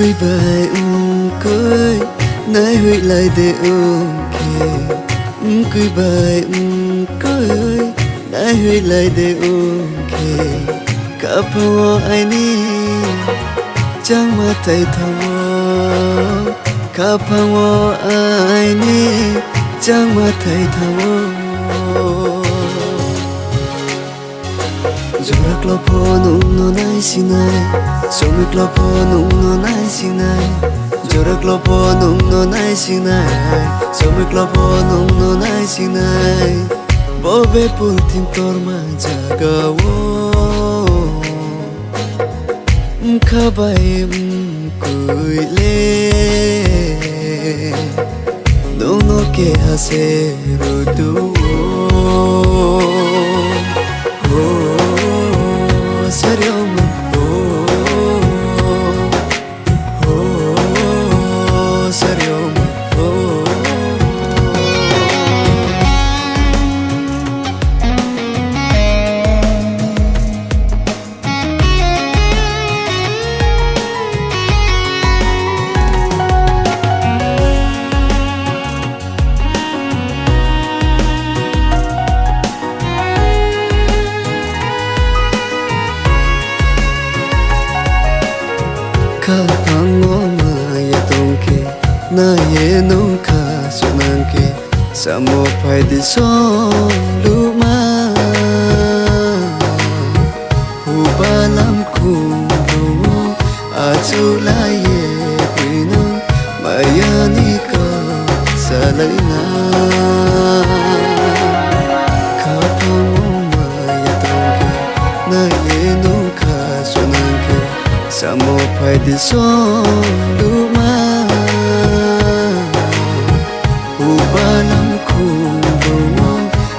cười bài cười nay huy lại để kề cười bài cười nay huy lại để kề cả phong ai ni chẳng mà thấy thao cả phong ai ni chẳng mà thấy thao Jorak lo po nung no nai sinai Somik lo po nung no nai sinai Jorak lo po nung no nai sinai Somik lo po nung no nai sinai Bobe pul tim torma jaga wo Mkabai mkui le Nung no ke hase rudu Ka pango maya tongke na ye nong ka sunangke samo pai di son luma ubalam kumbu ajula ye kuino maya ni ka salaina ka pango maya tongke na ye nong ka sunangke Samo pai di son luma Ubalam kumbu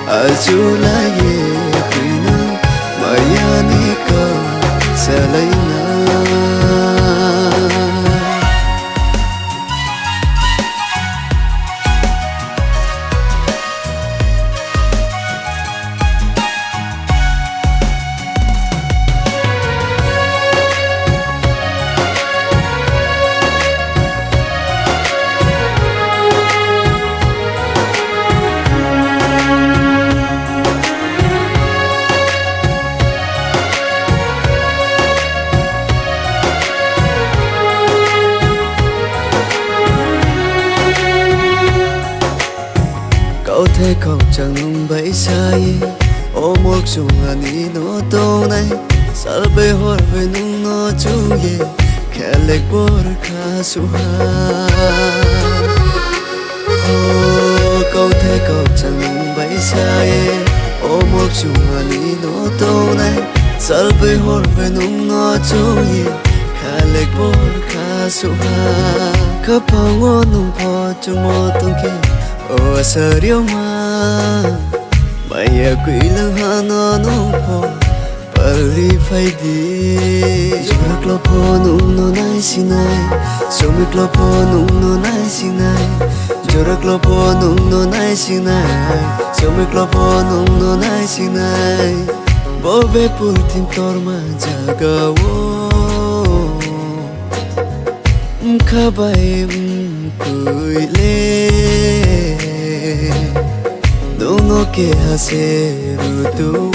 Azula ye kuina Mayani ka salaina Cậu thấy cậu chẳng bấy sai Ô một chung anh nó đâu này Sao bê hoa về nung nó chung ye Kẻ lệch bố khá su ha Cậu thấy cậu chẳng bấy sai Ô một chung anh nó đâu này Sao bê hoa về nung nó chung ye Kẻ lệch bố khá su ha Khắp bao ngô nung phò chung mô tông kia Oh serius mah, maya kuilang hana nopo, pali faidi. Jorak lo po nung no nai sinai, somik lo po nung no nai sinai. Jorak lo po nung no nai sinai, somik lo po nung no nai sinai. Bobe pul tim torma jaga wo, mkabai mkui le. Nung no ke hase rutu